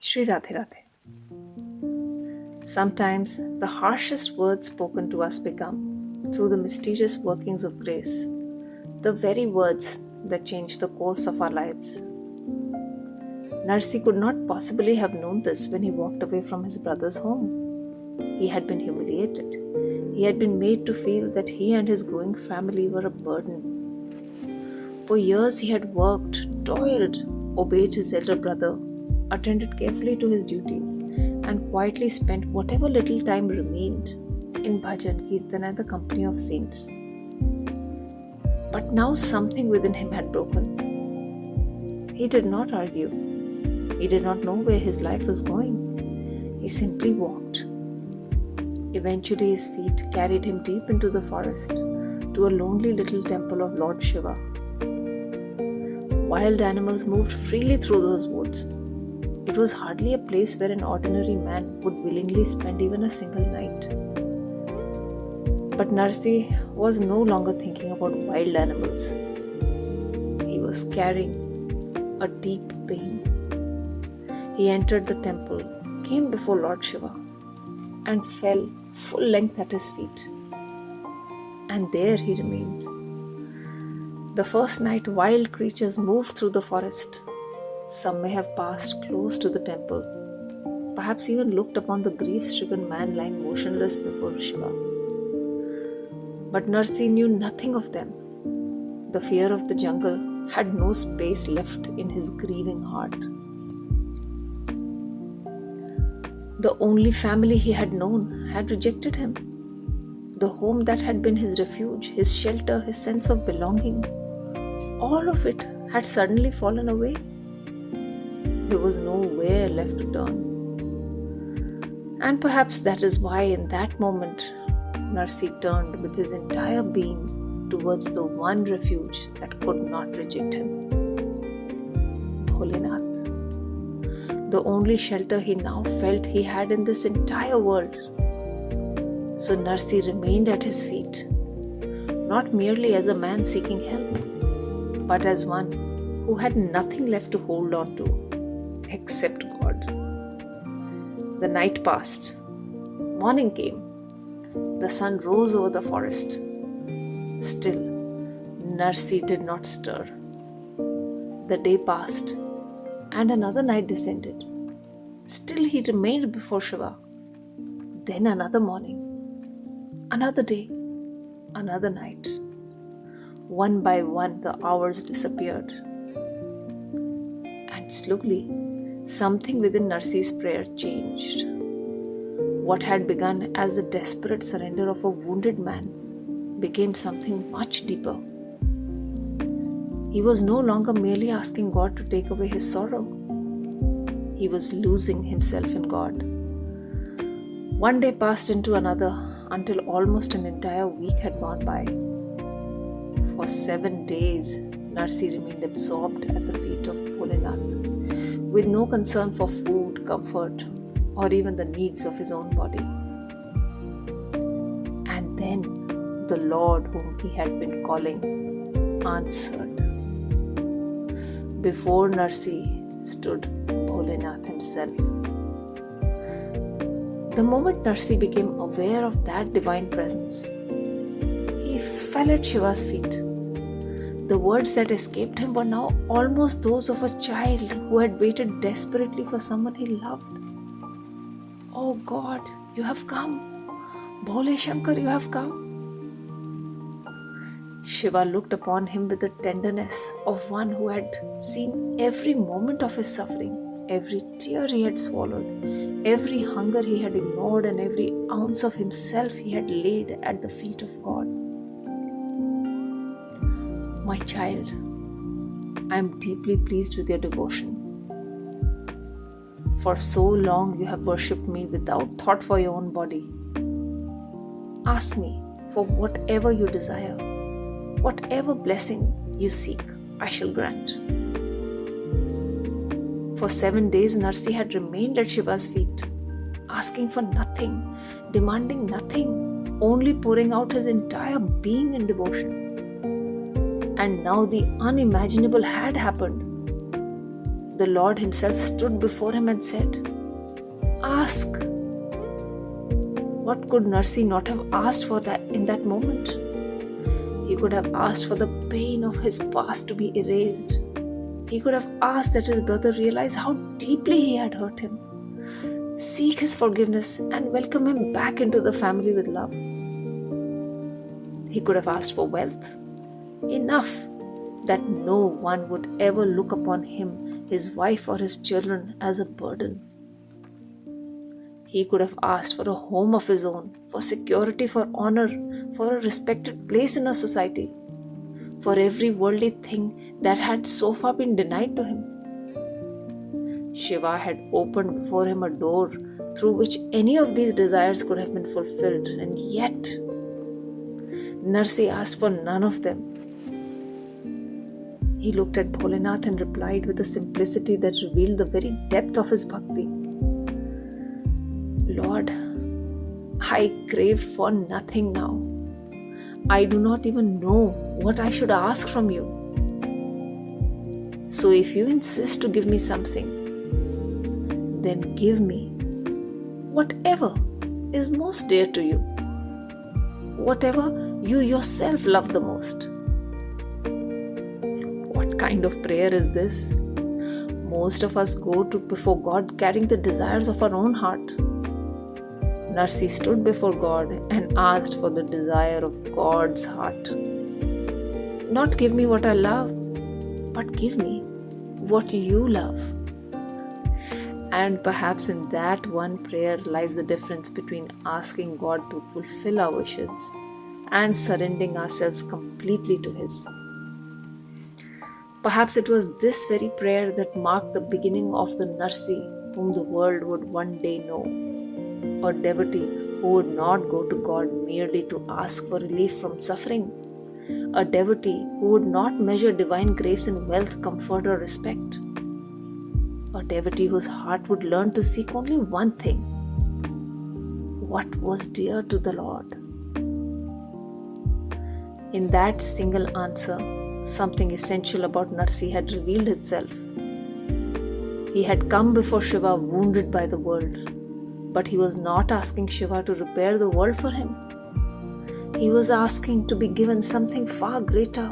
Shri Radhe Radhe. Sometimes the harshest words spoken to us become, through the mysterious workings of grace, the very words that change the course of our lives. Narsi could not possibly have known this when he walked away from his brother's home. He had been humiliated. He had been made to feel that he and his growing family were a burden. For years he had worked, toiled, obeyed his elder brother, attended carefully to his duties, and quietly spent whatever little time remained in bhajan, kirtan, and the company of saints. But now something within him had broken. He did not argue. He did not know where his life was going. He simply walked. Eventually his feet carried him deep into the forest to a lonely little temple of Lord Shiva. Wild animals moved freely through those woods. It was hardly a place where an ordinary man would willingly spend even a single night. But Narsi was no longer thinking about wild animals. He was carrying a deep pain. He entered the temple, came before Lord Shiva, and fell full length at his feet. And there he remained. The first night, wild creatures moved through the forest. Some may have passed close to the temple, perhaps even looked upon the grief-stricken man lying motionless before Shiva. But Narsi knew nothing of them. The fear of the jungle had no space left in his grieving heart. The only family he had known had rejected him. The home that had been his refuge, his shelter, his sense of belonging, all of it had suddenly fallen away. There was nowhere left to turn. And perhaps that is why in that moment, Narsi turned with his entire being towards the one refuge that could not reject him. Bholenath. The only shelter he now felt he had in this entire world. So Narsi remained at his feet, not merely as a man seeking help, but as one who had nothing left to hold on to except God. The night passed. Morning came. The sun rose over the forest. Still, Narsi did not stir. The day passed, and another night descended. Still he remained before Shiva. Then another morning, another day, another night. One by one the hours disappeared. And slowly, something within Narsi's prayer changed. What had begun as the desperate surrender of a wounded man became something much deeper. He was no longer merely asking God to take away his sorrow. He was losing himself in God. One day passed into another until almost an entire week had gone by. For 7 days, Narsi remained absorbed at the feet of Bholenath, with no concern for food, comfort, or even the needs of his own body. And then the Lord whom he had been calling answered. Before Narsi stood Bholenath himself. The moment Narsi became aware of that divine presence, he fell at Shiva's feet. The words that escaped him were now almost those of a child who had waited desperately for someone he loved. Oh God, you have come. Bhole Shankar, you have come. Shiva looked upon him with the tenderness of one who had seen every moment of his suffering, every tear he had swallowed, every hunger he had ignored, and every ounce of himself he had laid at the feet of God. My child, I am deeply pleased with your devotion. For so long you have worshipped me without thought for your own body. Ask me for whatever you desire, whatever blessing you seek, I shall grant. For 7 days, Narsi had remained at Shiva's feet, asking for nothing, demanding nothing, only pouring out his entire being in devotion. And now the unimaginable had happened. the Lord himself stood before him and said, "Ask." What could Narsi not have asked for that in that moment? He could have asked for the pain of his past to be erased. He could have asked that his brother realize how deeply he had hurt him, seek his forgiveness, and welcome him back into the family with love. He could have asked for wealth, enough that no one would ever look upon him, his wife, or his children as a burden. He could have asked for a home of his own, for security, for honor, for a respected place in a society, for every worldly thing that had so far been denied to him. Shiva had opened before him a door through which any of these desires could have been fulfilled, and yet Narsi asked for none of them. He looked at Bholenath and replied with a simplicity that revealed the very depth of his bhakti. "Lord, I crave for nothing now. I do not even know what I should ask from you. So if you insist to give me something, then give me whatever is most dear to you, whatever you yourself love the most." What kind of prayer is this? Most of us go to before God carrying the desires of our own heart. Narsi stood before God and asked for the desire of God's heart. Not give me what I love, but give me what you love. And perhaps in that one prayer lies the difference between asking God to fulfill our wishes and surrendering ourselves completely to His. Perhaps it was this very prayer that marked the beginning of the Narsi whom the world would one day know. A devotee who would not go to God merely to ask for relief from suffering. A devotee who would not measure divine grace in wealth, comfort, or respect. A devotee whose heart would learn to seek only one thing: what was dear to the Lord. In that single answer, something essential about Narsi had revealed itself. He had come before Shiva wounded by the world, but he was not asking Shiva to repair the world for him. He was asking to be given something far greater,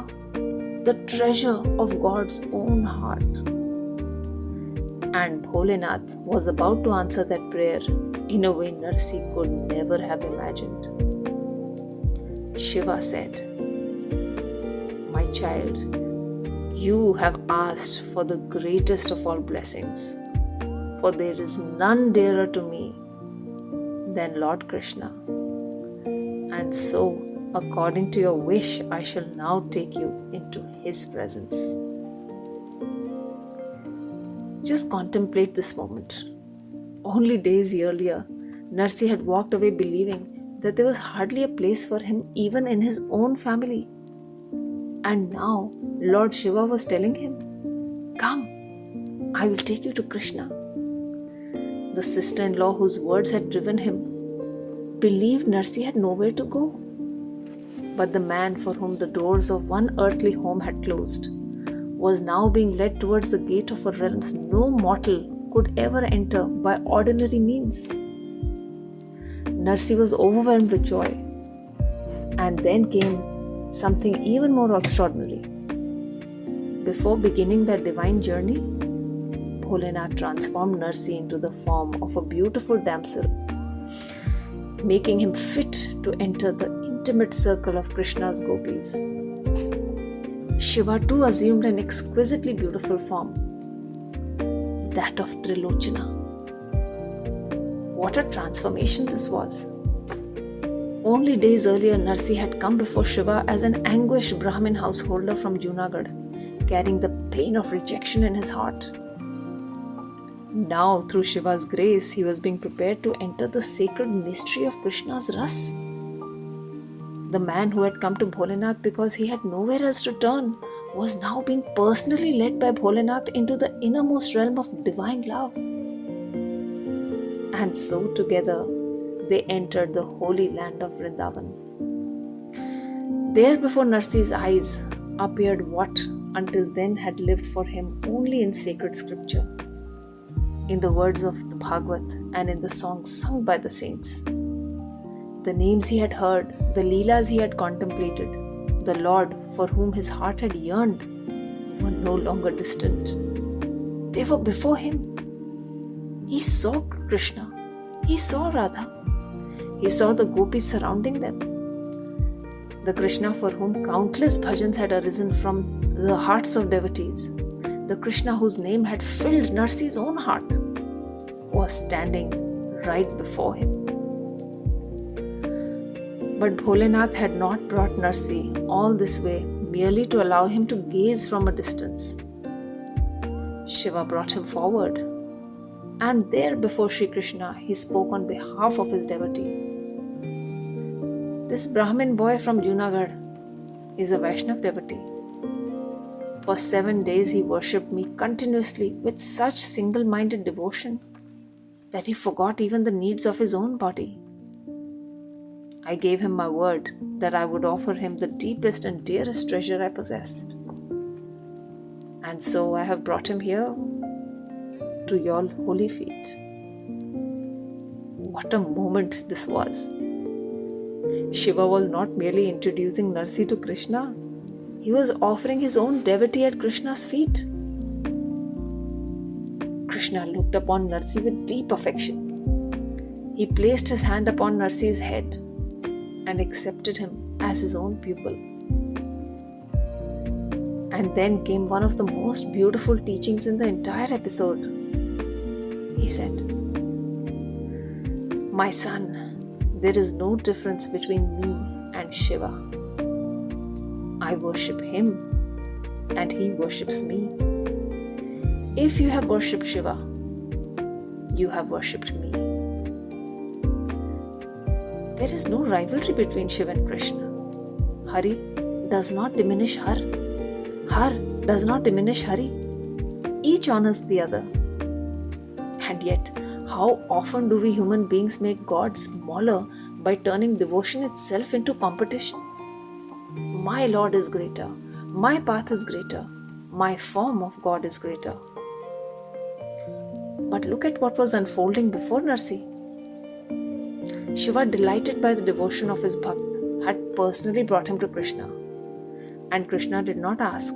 the treasure of God's own heart. And Bholenath was about to answer that prayer in a way Narsi could never have imagined. Shiva said, "My child, you have asked for the greatest of all blessings, for there is none dearer to me than Lord Krishna. And so, according to your wish, I shall now take you into His presence." Just contemplate this moment. Only days earlier, Narsi had walked away believing that there was hardly a place for him even in his own family. And now, Lord Shiva was telling him, "Come, I will take you to Krishna." The sister-in-law whose words had driven him believed Narsi had nowhere to go. But the man for whom the doors of one earthly home had closed was now being led towards the gate of a realm no mortal could ever enter by ordinary means. Narsi was overwhelmed with joy. And then came something even more extraordinary. Before beginning that divine journey, Bholenath transformed Narsi into the form of a beautiful damsel, making him fit to enter the intimate circle of Krishna's gopis. Shiva too assumed an exquisitely beautiful form, that of Trilochana. What a transformation this was! Only days earlier, Narsi had come before Shiva as an anguished Brahmin householder from Junagadh, carrying the pain of rejection in his heart. Now, through Shiva's grace, he was being prepared to enter the sacred mystery of Krishna's ras. The man who had come to Bholenath because he had nowhere else to turn was now being personally led by Bholenath into the innermost realm of divine love. And so together they entered the holy land of Vrindavan. There before Narsi's eyes appeared what until then had lived for him only in sacred scripture, in the words of the Bhagavad and in the songs sung by the saints. The names he had heard, the Leelas he had contemplated, the Lord for whom his heart had yearned, were no longer distant. They were before him. He saw Krishna. He saw Radha. He saw the gopis surrounding them. The Krishna for whom countless bhajans had arisen from the hearts of devotees, the Krishna whose name had filled Narsi's own heart, was standing right before him. But Bholenath had not brought Narsi all this way merely to allow him to gaze from a distance. Shiva brought him forward, and there before Shri Krishna he spoke on behalf of his devotee. This Brahmin boy from Junagadh is a Vaishnav devotee. For 7 days he worshipped me continuously with such single-minded devotion that he forgot even the needs of his own body. I gave him my word that I would offer him the deepest and dearest treasure I possessed. And so I have brought him here to your holy feet. What a moment this was! Shiva was not merely introducing Narsi to Krishna, he was offering his own devotee at Krishna's feet. Krishna looked upon Narsi with deep affection. He placed his hand upon Narsi's head and accepted him as his own pupil. And then came one of the most beautiful teachings in the entire episode. He said, "My son, there is no difference between me and Shiva. I worship him and he worships me. If you have worshipped Shiva, you have worshipped me." There is no rivalry between Shiva and Krishna. Hari does not diminish Har. Har does not diminish Hari. Each honors the other. And yet, how often do we human beings make God smaller by turning devotion itself into competition? My Lord is greater. My path is greater. My form of God is greater. But look at what was unfolding before Narsi. Shiva, delighted by the devotion of his Bhakt, had personally brought him to Krishna. And Krishna did not ask,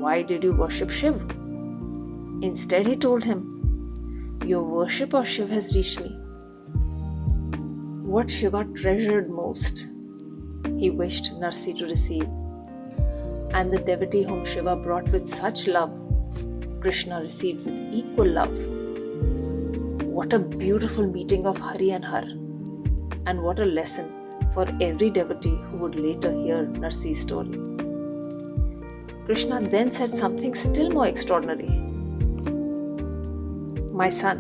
"Why did you worship Shiv?" Instead, he told him, "Your worship of Shiv has reached me." What Shiva treasured most, he wished Narsi to receive. And the devotee whom Shiva brought with such love, Krishna received with equal love. What a beautiful meeting of Hari and Har. And what a lesson for every devotee who would later hear Narsi's story. Krishna then said something still more extraordinary. "My son,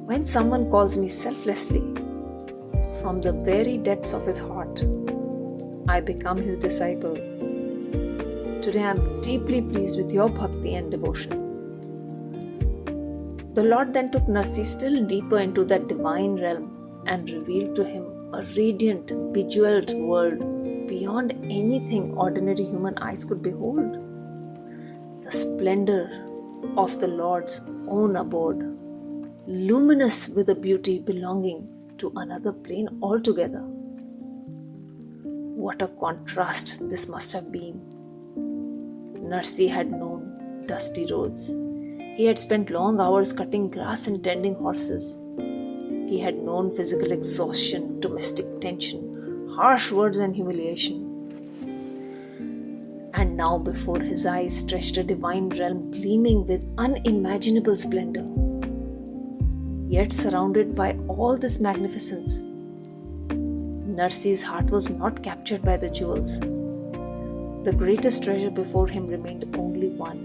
when someone calls me selflessly, from the very depths of his heart, I become his disciple. Today I am deeply pleased with your bhakti and devotion." The Lord then took Narsi still deeper into that divine realm and revealed to him a radiant, bejeweled world beyond anything ordinary human eyes could behold. The splendor of the Lord's own abode, luminous with a beauty belonging to another plane altogether. What a contrast this must have been. Narsi had known dusty roads. He had spent long hours cutting grass and tending horses. He had known physical exhaustion, domestic tension, harsh words and humiliation. And now before his eyes stretched a divine realm gleaming with unimaginable splendor. Yet surrounded by all this magnificence, Narsi's heart was not captured by the jewels. The greatest treasure before him remained only one: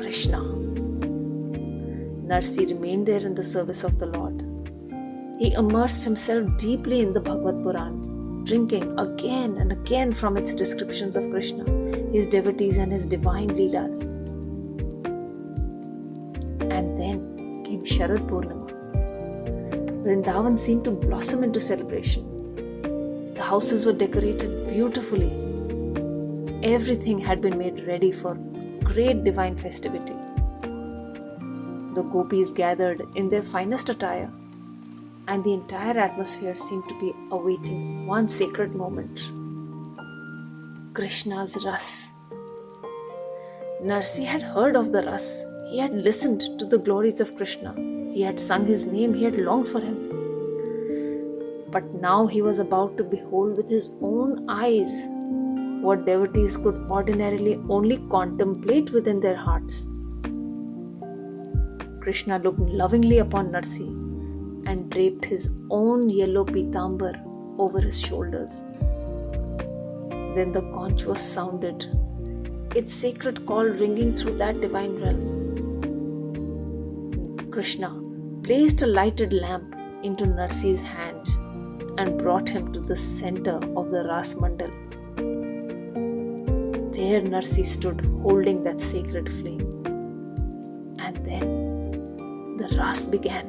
Krishna. Narsi remained there in the service of the Lord. He immersed himself deeply in the Bhagavad Puran, drinking again and again from its descriptions of Krishna, his devotees and his divine Leelas. And then came Sharad Purnima. Vrindavan seemed to blossom into celebration. The houses were decorated beautifully. everything had been made ready for great divine festivity. The gopis gathered in their finest attire, and the entire atmosphere seemed to be awaiting one sacred moment: Krishna's Ras. Narsi had heard of the Ras. He had listened to the glories of Krishna. He had sung his name. He had longed for him. But now he was about to behold with his own eyes what devotees could ordinarily only contemplate within their hearts. Krishna looked lovingly upon Narsi and draped his own yellow pitambar over his shoulders. Then the conch was sounded, its sacred call ringing through that divine realm. Krishna placed a lighted lamp into Narsi's hand and brought him to the center of the Ras Mandal. There Narsi stood holding that sacred flame. And then the Ras began.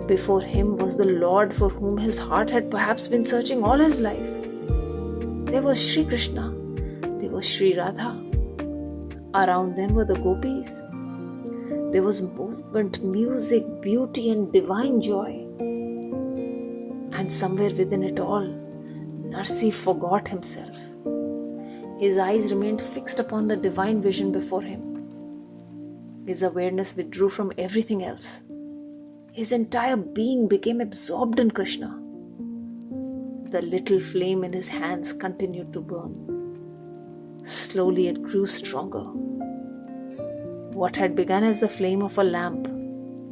Before him was the Lord for whom his heart had perhaps been searching all his life. There was Shri Krishna. There was Shri Radha. Around them were the gopis. There was movement, music, beauty, and divine joy. And somewhere within it all, Narsi forgot himself. His eyes remained fixed upon the divine vision before him. His awareness withdrew from everything else. His entire being became absorbed in Krishna. The little flame in his hands continued to burn. Slowly it grew stronger. What had begun as the flame of a lamp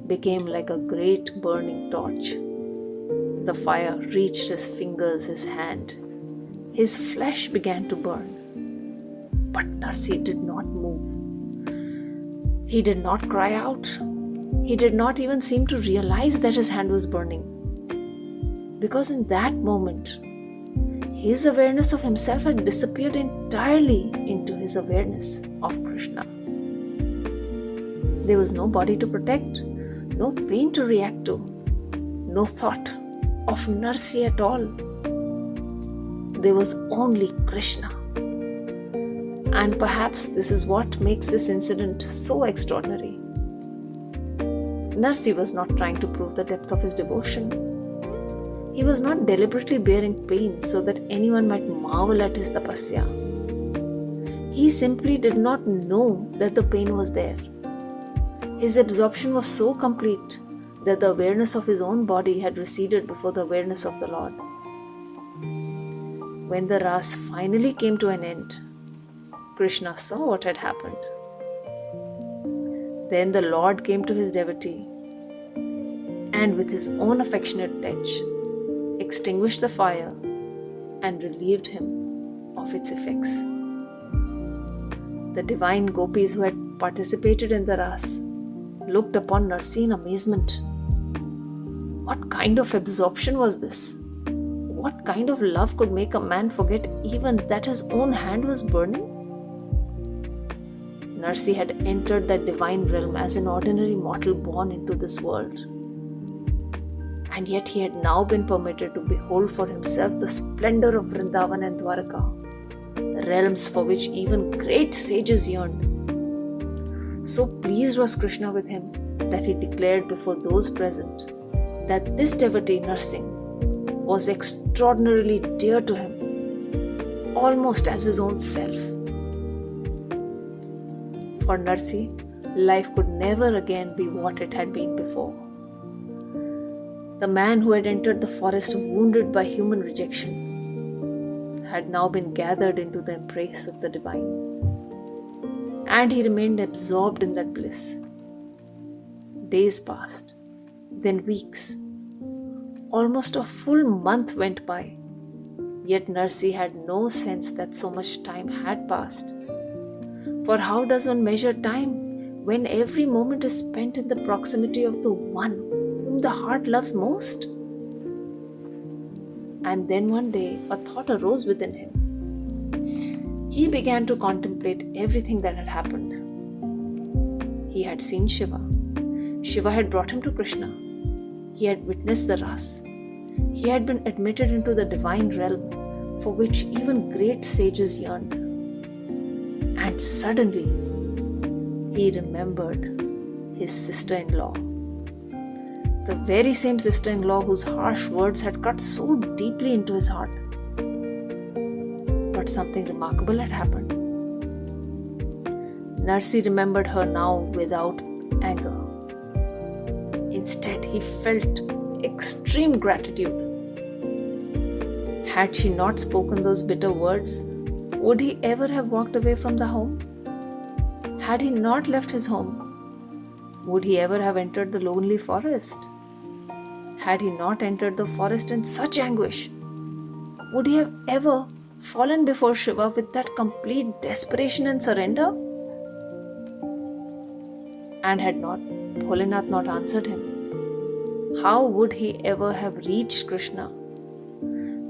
became like a great burning torch. The fire reached his fingers, his hand. His flesh began to burn. But Narsi did not move. He did not cry out. He did not even seem to realize that his hand was burning. Because in that moment, his awareness of himself had disappeared entirely into his awareness of Krishna. There was no body to protect, no pain to react to, no thought of Narsi at all. There was only Krishna. And perhaps this is what makes this incident so extraordinary. Narsi was not trying to prove the depth of his devotion. He was not deliberately bearing pain so that anyone might marvel at his tapasya. He simply did not know that the pain was there. His absorption was so complete that the awareness of his own body had receded before the awareness of the Lord. When the Ras finally came to an end, Krishna saw what had happened. Then the Lord came to his devotee and with his own affectionate touch extinguished the fire and relieved him of its effects. The divine gopis who had participated in the Ras looked upon Narsi in amazement. What kind of absorption was this? What kind of love could make a man forget even that his own hand was burning? Narsi had entered that divine realm as an ordinary mortal born into this world. And yet he had now been permitted to behold for himself the splendor of Vrindavan and Dwaraka, realms for which even great sages yearned. So pleased was Krishna with him that he declared before those present that this devotee Narsingh was extraordinarily dear to him, almost as his own self. For Narsi, life could never again be what it had been before. The man who had entered the forest wounded by human rejection had now been gathered into the embrace of the divine. And he remained absorbed in that bliss. Days passed, then weeks. Almost a full month went by, yet Narsi had no sense that so much time had passed. For how does one measure time when every moment is spent in the proximity of the one whom the heart loves most? And then one day a thought arose within him. He began to contemplate everything that had happened. He had seen Shiva. Shiva had brought him to Krishna. He had witnessed the Ras. He had been admitted into the divine realm for which even great sages yearned. And suddenly, he remembered his sister-in-law. The very same sister-in-law whose harsh words had cut so deeply into his heart. But something remarkable had happened. Narsi remembered her now without anger. Instead, he felt extreme gratitude. Had she not spoken those bitter words, would he ever have walked away from the home? Had he not left his home, would he ever have entered the lonely forest? Had he not entered the forest in such anguish, would he have ever fallen before Shiva with that complete desperation and surrender? And had not Bholenath not answered him, how would he ever have reached Krishna,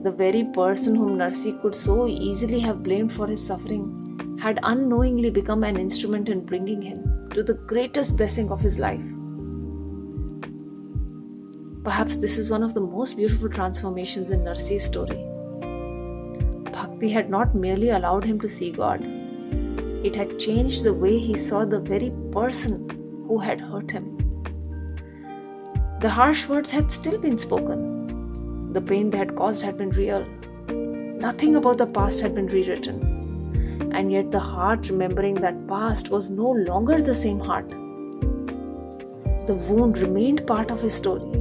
the very person whom Narsi could so easily have blamed for his suffering, had unknowingly become an instrument in bringing him to the greatest blessing of his life? Perhaps this is one of the most beautiful transformations in Narsi's story. Bhakti had not merely allowed him to see God, it had changed the way he saw the very person who had hurt him. The harsh words had still been spoken. The pain they had caused had been real. Nothing about the past had been rewritten. And yet the heart remembering that past was no longer the same heart. The wound remained part of his story,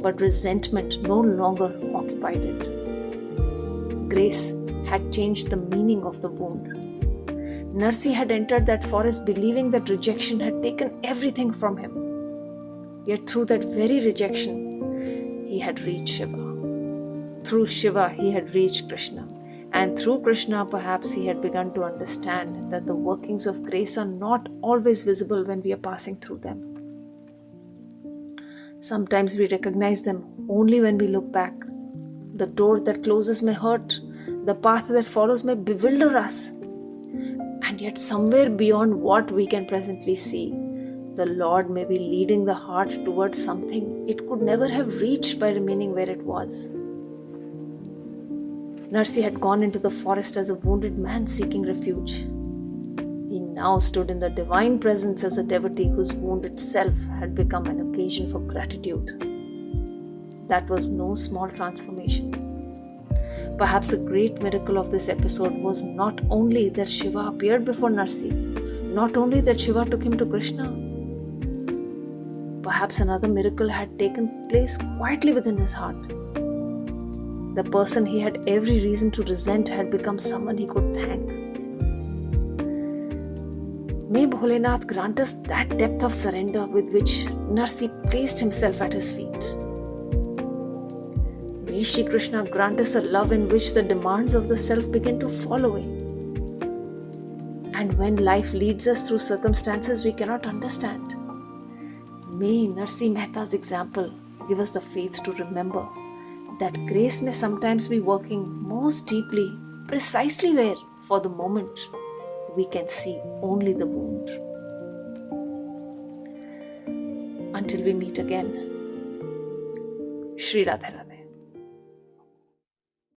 but resentment no longer occupied it. Grace had changed the meaning of the wound. Narsi had entered that forest believing that rejection had taken everything from him. Yet through that very rejection, he had reached Shiva. Through Shiva, he had reached Krishna. And through Krishna, perhaps he had begun to understand that the workings of grace are not always visible when we are passing through them. Sometimes we recognize them only when we look back. The door that closes may hurt, the path that follows may bewilder us. And yet somewhere beyond what we can presently see, the Lord may be leading the heart towards something it could never have reached by remaining where it was. Narsi had gone into the forest as a wounded man seeking refuge. He now stood in the divine presence as a devotee whose wound itself had become an occasion for gratitude. That was no small transformation. Perhaps a great miracle of this episode was not only that Shiva appeared before Narsi, not only that Shiva took him to Krishna. Perhaps another miracle had taken place quietly within his heart. The person he had every reason to resent had become someone he could thank. May Bholenath grant us that depth of surrender with which Narsi placed himself at his feet. May Shri Krishna grant us a love in which the demands of the self begin to fall away. And when life leads us through circumstances we cannot understand, may Narsi Mehta's example give us the faith to remember that grace may sometimes be working most deeply, precisely where, for the moment, we can see only the wound. Until we meet again, Shri Radhe Radhe.